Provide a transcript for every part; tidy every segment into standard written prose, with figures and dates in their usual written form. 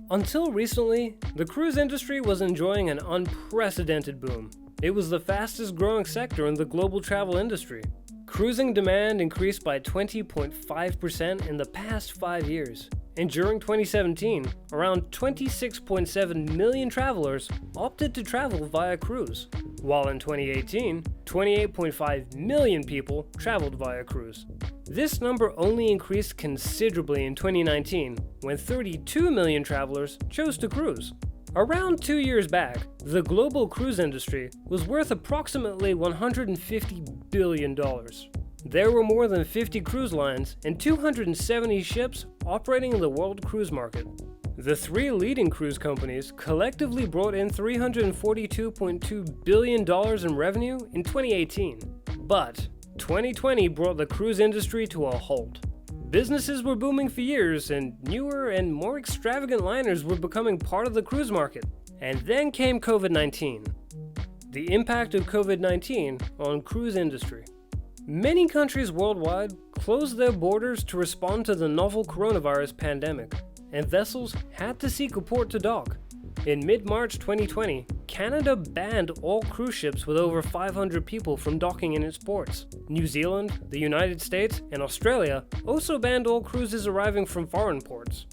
Until recently, the cruise industry was enjoying an unprecedented boom. It was the fastest growing sector in the global travel industry. Cruising demand increased by 20.5% in the past 5 years. And during 2017, around 26.7 million travelers opted to travel via cruise, while in 2018, 28.5 million people traveled via cruise. This number only increased considerably in 2019, when 32 million travelers chose to cruise. Around 2 years back, the global cruise industry was worth approximately $150 billion. There were more than 50 cruise lines and 270 ships operating in the world cruise market. The three leading cruise companies collectively brought in $342.2 billion in revenue in 2018. But 2020 brought the cruise industry to a halt. Businesses were booming for years, and newer and more extravagant liners were becoming part of the cruise market. And then came COVID-19. The impact of COVID-19 on cruise industry. Many countries worldwide closed their borders to respond to the novel coronavirus pandemic, and vessels had to seek a port to dock. In mid-March 2020, Canada banned all cruise ships with over 500 people from docking in its ports. New Zealand, the United States, and Australia also banned all cruises arriving from foreign ports.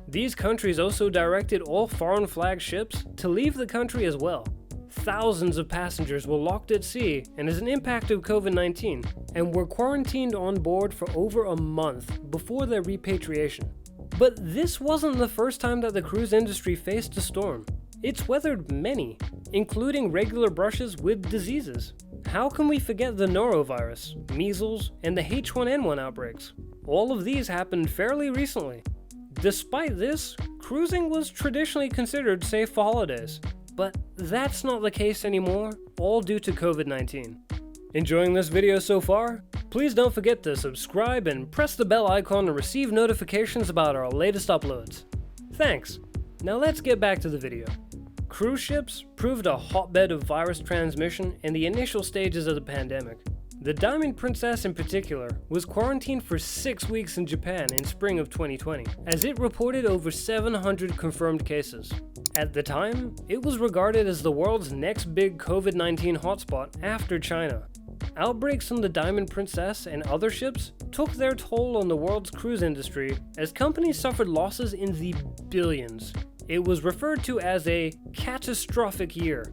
These countries also directed all foreign flag ships to leave the country as well. Thousands of passengers were locked at sea and as an impact of COVID-19 and were quarantined on board for over a month before their repatriation. But this wasn't the first time that the cruise industry faced a storm. It's weathered many, including regular brushes with diseases. How can we forget the norovirus, measles, and the H1N1 outbreaks? All of these happened fairly recently. Despite this, cruising was traditionally considered safe for holidays. But that's not the case anymore, all due to COVID-19. Enjoying this video so far? Please don't forget to subscribe and press the bell icon to receive notifications about our latest uploads. Thanks! Now let's get back to the video. Cruise ships proved a hotbed of virus transmission in the initial stages of the pandemic. The Diamond Princess in particular was quarantined for 6 weeks in Japan in spring of 2020, as it reported over 700 confirmed cases. At the time, it was regarded as the world's next big COVID-19 hotspot after China. Outbreaks on the Diamond Princess and other ships took their toll on the world's cruise industry as companies suffered losses in the billions. It was referred to as a catastrophic year.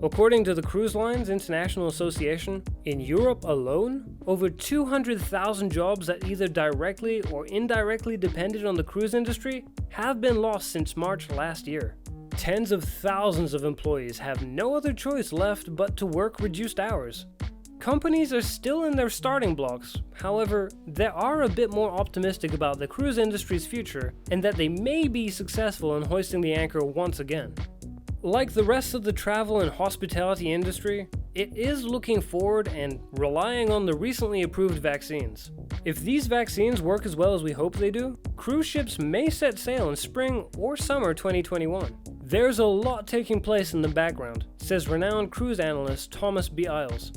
According to the Cruise Lines International Association, in Europe alone, over 200,000 jobs that either directly or indirectly depended on the cruise industry have been lost since March last year. Tens of thousands of employees have no other choice left but to work reduced hours. Companies are still in their starting blocks, however, they are a bit more optimistic about the cruise industry's future and that they may be successful in hoisting the anchor once again. Like the rest of the travel and hospitality industry, it is looking forward and relying on the recently approved vaccines. If these vaccines work as well as we hope they do, cruise ships may set sail in spring or summer 2021. There's a lot taking place in the background, says renowned cruise analyst Thomas B. Isles.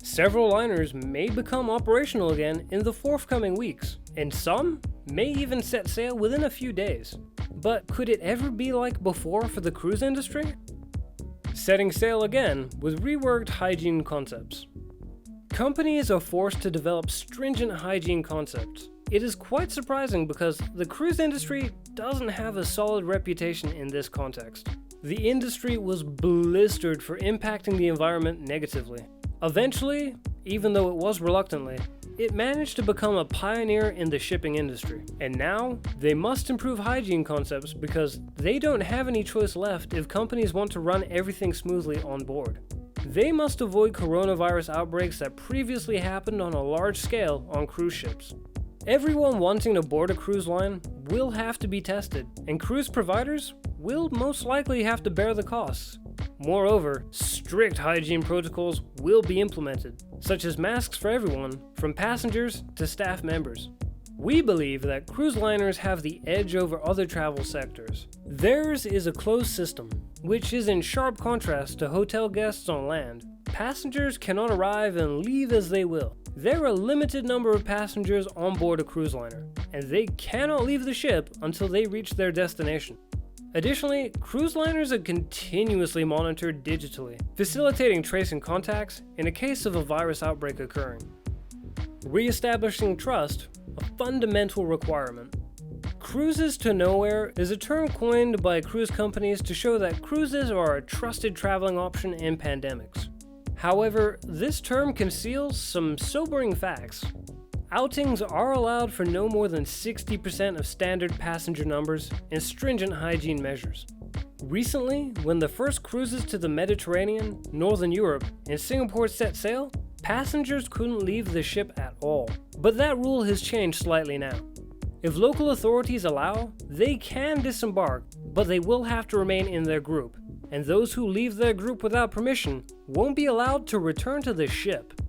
Several liners may become operational again in the forthcoming weeks, and some may even set sail within a few days. But could it ever be like before for the cruise industry? Setting sail again with reworked hygiene concepts. Companies are forced to develop stringent hygiene concepts. It is quite surprising because the cruise industry doesn't have a solid reputation in this context. The industry was blistered for impacting the environment negatively. Eventually, even though it was reluctantly, it managed to become a pioneer in the shipping industry. And now, they must improve hygiene concepts because they don't have any choice left if companies want to run everything smoothly on board. They must avoid coronavirus outbreaks that previously happened on a large scale on cruise ships. Everyone wanting to board a cruise line will have to be tested, and cruise providers will most likely have to bear the costs. Moreover, strict hygiene protocols will be implemented, such as masks for everyone, from passengers to staff members. We believe that cruise liners have the edge over other travel sectors. Theirs is a closed system, which is in sharp contrast to hotel guests on land. Passengers cannot arrive and leave as they will. There are a limited number of passengers on board a cruise liner, and they cannot leave the ship until they reach their destination. Additionally, cruise liners are continuously monitored digitally, facilitating tracing contacts in a case of a virus outbreak occurring. Reestablishing trust, a fundamental requirement. Cruises to nowhere is a term coined by cruise companies to show that cruises are a trusted traveling option in pandemics. However, this term conceals some sobering facts. Outings are allowed for no more than 60% of standard passenger numbers and stringent hygiene measures. Recently, when the first cruises to the Mediterranean, Northern Europe, and Singapore set sail, passengers couldn't leave the ship at all. But that rule has changed slightly now. If local authorities allow, they can disembark, but they will have to remain in their group, and those who leave their group without permission won't be allowed to return to the ship.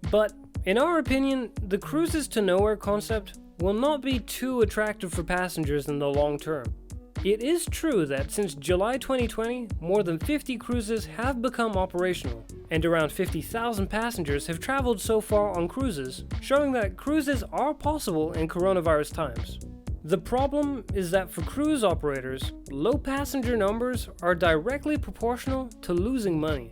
But in our opinion, the cruises to nowhere concept will not be too attractive for passengers in the long term. It is true that since July 2020, more than 50 cruises have become operational, and around 50,000 passengers have traveled so far on cruises, showing that cruises are possible in coronavirus times. The problem is that for cruise operators, low passenger numbers are directly proportional to losing money.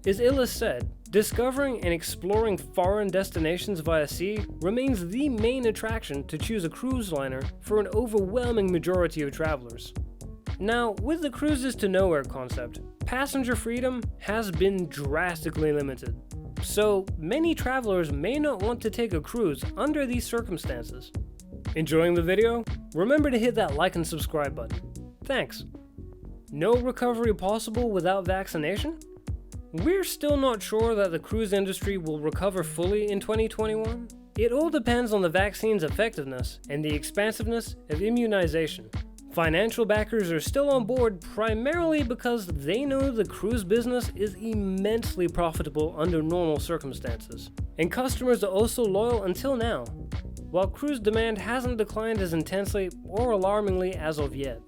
As Illis said, discovering and exploring foreign destinations via sea remains the main attraction to choose a cruise liner for an overwhelming majority of travelers. Now, with the cruises to nowhere concept, passenger freedom has been drastically limited. So, many travelers may not want to take a cruise under these circumstances. Enjoying the video? Remember to hit that like and subscribe button. Thanks. No recovery possible without vaccination? We're still not sure that the cruise industry will recover fully in 2021. It all depends on the vaccine's effectiveness and the expansiveness of immunization. Financial backers are still on board primarily because they know the cruise business is immensely profitable under normal circumstances. And customers are also loyal until now, while cruise demand hasn't declined as intensely or alarmingly as of yet.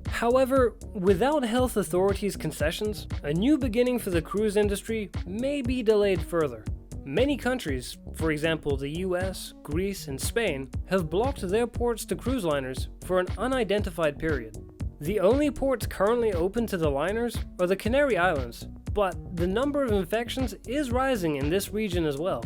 However, without health authorities' concessions, a new beginning for the cruise industry may be delayed further. Many countries, for example the US, Greece, and Spain, have blocked their ports to cruise liners for an unidentified period. The only ports currently open to the liners are the Canary Islands, but the number of infections is rising in this region as well.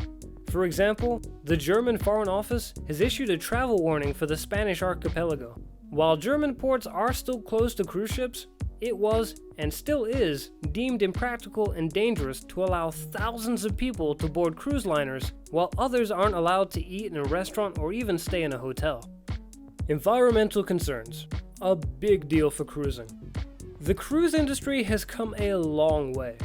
For example, the German Foreign Office has issued a travel warning for the Spanish archipelago. While German ports are still closed to cruise ships, it was, and still is, deemed impractical and dangerous to allow thousands of people to board cruise liners, while others aren't allowed to eat in a restaurant or even stay in a hotel. Environmental concerns. A big deal for cruising. The cruise industry has come a long way.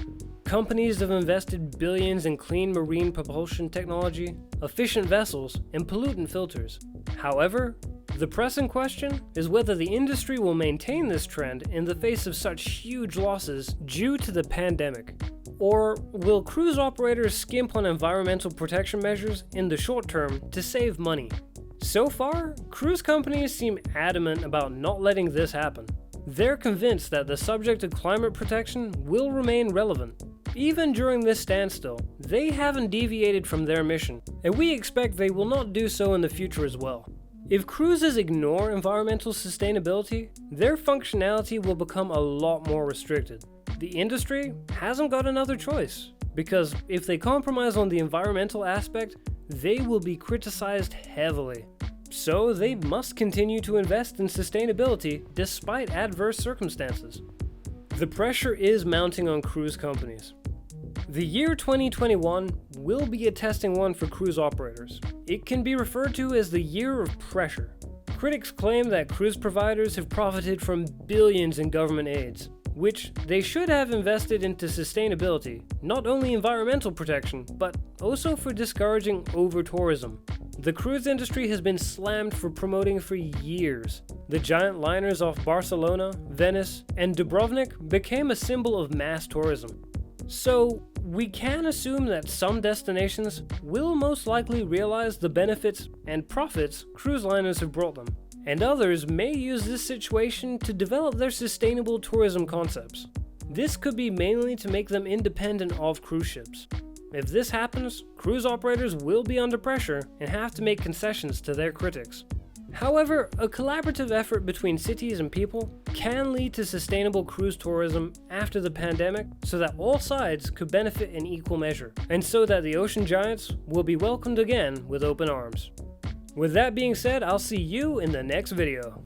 Companies have invested billions in clean marine propulsion technology, efficient vessels, and pollutant filters. However, the pressing question is whether the industry will maintain this trend in the face of such huge losses due to the pandemic. Or will cruise operators skimp on environmental protection measures in the short term to save money? So far, cruise companies seem adamant about not letting this happen. They're convinced that the subject of climate protection will remain relevant. Even during this standstill, they haven't deviated from their mission, and we expect they will not do so in the future as well. If cruises ignore environmental sustainability, their functionality will become a lot more restricted. The industry hasn't got another choice, because if they compromise on the environmental aspect, they will be criticized heavily. So they must continue to invest in sustainability despite adverse circumstances. The pressure is mounting on cruise companies. The year 2021 will be a testing one for cruise operators. It can be referred to as the year of pressure. Critics claim that cruise providers have profited from billions in government aids, which they should have invested into sustainability, not only environmental protection, but also for discouraging over-tourism. The cruise industry has been slammed for promoting for years. The giant liners off Barcelona, Venice, and Dubrovnik became a symbol of mass tourism. So, we can assume that some destinations will most likely realize the benefits and profits cruise liners have brought them, and others may use this situation to develop their sustainable tourism concepts. This could be mainly to make them independent of cruise ships. If this happens, cruise operators will be under pressure and have to make concessions to their critics. However, a collaborative effort between cities and people can lead to sustainable cruise tourism after the pandemic so that all sides could benefit in equal measure, and so that the ocean giants will be welcomed again with open arms. With that being said, I'll see you in the next video.